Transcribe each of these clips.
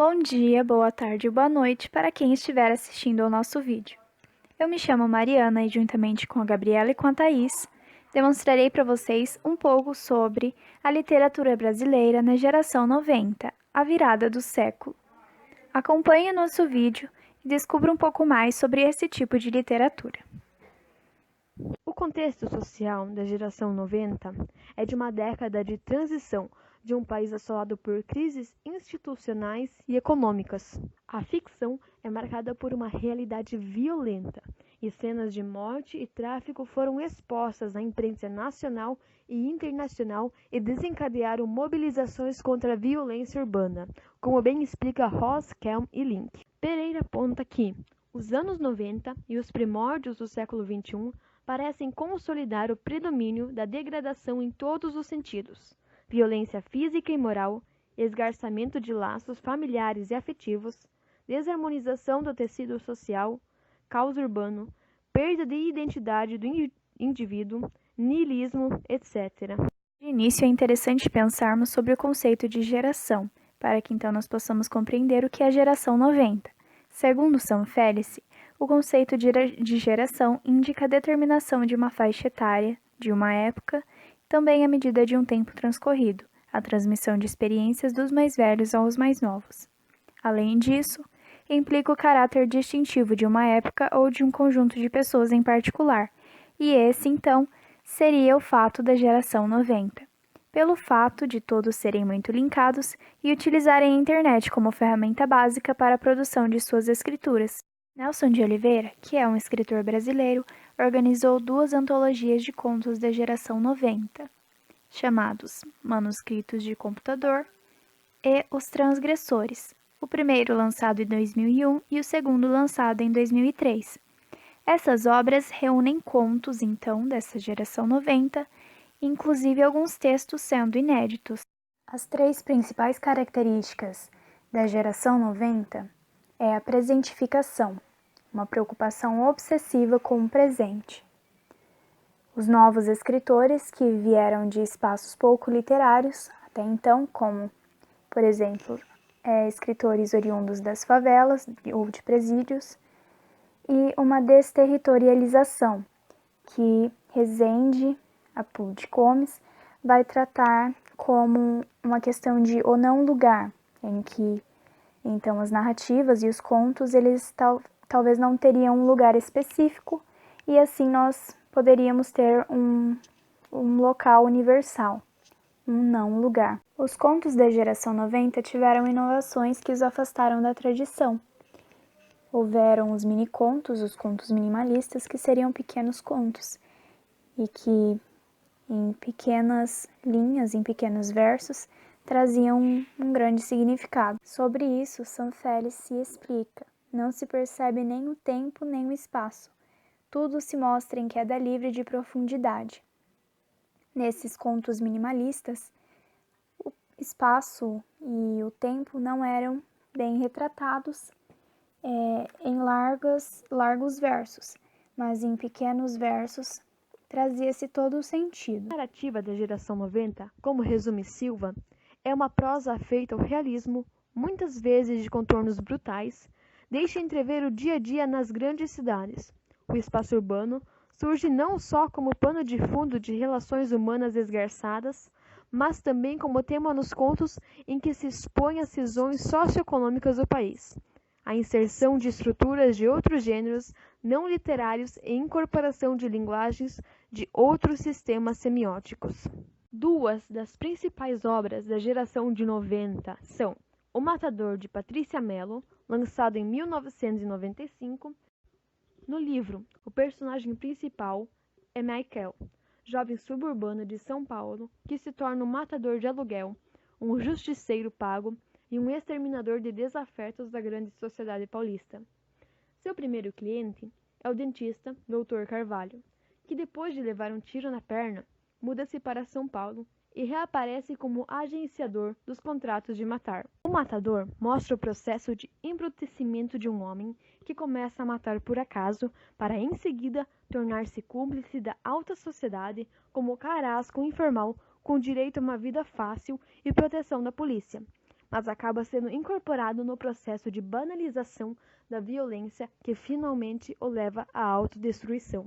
Bom dia, boa tarde ou boa noite para quem estiver assistindo ao nosso vídeo. Eu me chamo Mariana e, juntamente com a Gabriela e com a Thaís, demonstrarei para vocês um pouco sobre a literatura brasileira na geração 90, a virada do século. Acompanhe o nosso vídeo e descubra um pouco mais sobre esse tipo de literatura. O contexto social da geração 90 é de uma década de transição de um país assolado por crises institucionais e econômicas. A ficção é marcada por uma realidade violenta e cenas de morte e tráfico foram expostas na imprensa nacional e internacional e desencadearam mobilizações contra a violência urbana, como bem explica Ross, Kelm e Link. Pereira aponta que os anos 90 e os primórdios do século XXI parecem consolidar o predomínio da degradação em todos os sentidos: violência física e moral, esgarçamento de laços familiares e afetivos, desarmonização do tecido social, caos urbano, perda de identidade do indivíduo, niilismo, etc. De início, é interessante pensarmos sobre o conceito de geração, para que então nós possamos compreender o que é a geração 90. Segundo Sam Felice, o conceito de geração indica a determinação de uma faixa etária, de uma época, também a medida de um tempo transcorrido, a transmissão de experiências dos mais velhos aos mais novos. Além disso, implica o caráter distintivo de uma época ou de um conjunto de pessoas em particular, e esse, então, seria o fato da geração 90, pelo fato de todos serem muito linkados e utilizarem a internet como ferramenta básica para a produção de suas escrituras. Nelson de Oliveira, que é um escritor brasileiro, organizou 2 antologias de contos da geração 90, chamados Manuscritos de Computador e Os Transgressores, o primeiro lançado em 2001 e o segundo lançado em 2003. Essas obras reúnem contos, então, dessa geração 90, inclusive alguns textos sendo inéditos. As 3 principais características da geração 90 é a presentificação, uma preocupação obsessiva com o presente. Os novos escritores que vieram de espaços pouco literários, até então, como, por exemplo, escritores oriundos das favelas ou de presídios, e uma desterritorialização, que Rezende, a Puig Gomes, vai tratar como uma questão de ou não lugar, em que então as narrativas e os contos eles talvez não teriam um lugar específico e assim nós poderíamos ter um local universal, um não lugar. Os contos da geração 90 tiveram inovações que os afastaram da tradição. Houveram os mini-contos, os contos minimalistas, que seriam pequenos contos e que em pequenas linhas, em pequenos versos, traziam um grande significado. Sobre isso, Sam Felice se explica: não se percebe nem o tempo nem o espaço. Tudo se mostra em queda livre de profundidade. Nesses contos minimalistas, o espaço e o tempo não eram bem retratados em largos versos, mas em pequenos versos trazia-se todo o sentido. A narrativa da geração 90, como resume Silva, é uma prosa feita ao realismo, muitas vezes de contornos brutais, deixa entrever o dia a dia nas grandes cidades. O espaço urbano surge não só como pano de fundo de relações humanas esgarçadas, mas também como tema nos contos em que se expõe as cisões socioeconômicas do país, a inserção de estruturas de outros gêneros não literários e incorporação de linguagens de outros sistemas semióticos. 2 das principais obras da geração de 90 são O Matador, de Patrícia Mello, lançado em 1995. No livro, o personagem principal é Michael, jovem suburbano de São Paulo que se torna um matador de aluguel, um justiceiro pago e um exterminador de desafetos da grande sociedade paulista. Seu primeiro cliente é o dentista Dr. Carvalho, que depois de levar um tiro na perna, muda-se para São Paulo e reaparece como agenciador dos contratos de matar. O Matador mostra o processo de embrutecimento de um homem que começa a matar por acaso para em seguida tornar-se cúmplice da alta sociedade como carrasco informal com direito a uma vida fácil e proteção da polícia, mas acaba sendo incorporado no processo de banalização da violência que finalmente o leva à autodestruição.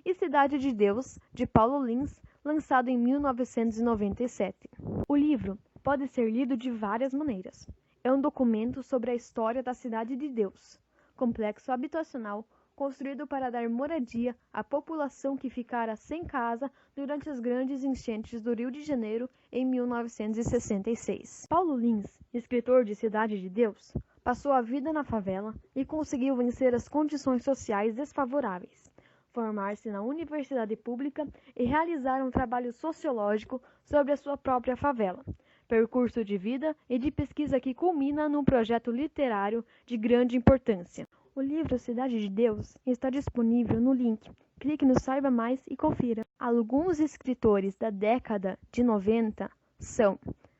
E Cidade de Deus, de Paulo Lins, lançado em 1997. O livro pode ser lido de várias maneiras. É um documento sobre a história da Cidade de Deus, complexo habitacional construído para dar moradia à população que ficara sem casa durante as grandes enchentes do Rio de Janeiro em 1966. Paulo Lins, escritor de Cidade de Deus, passou a vida na favela e conseguiu vencer as condições sociais desfavoráveis, formar-se na universidade pública e realizar um trabalho sociológico sobre a sua própria favela, percurso de vida e de pesquisa que culmina num projeto literário de grande importância. O livro Cidade de Deus está disponível no link. Clique no Saiba Mais e confira. Alguns escritores da década de 90 são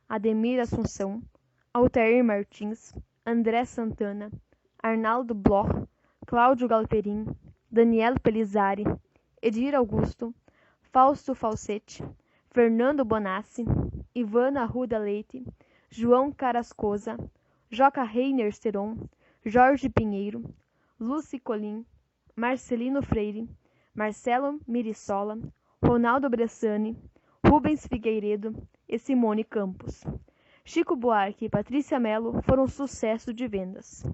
Ademir Assunção, Altair Martins, André Santana, Arnaldo Bloch, Cláudio Galperin, Daniel Pellizzari, Edir Augusto, Fausto Falsetti, Fernando Bonassi, Ivana Arruda Leite, João Carrascosa, Joca Reiner Seron, Jorge Pinheiro, Lucy Colim, Marcelino Freire, Marcelo Mirissola, Ronaldo Bressani, Rubens Figueiredo e Simone Campos. Chico Buarque e Patrícia Mello foram sucesso de vendas.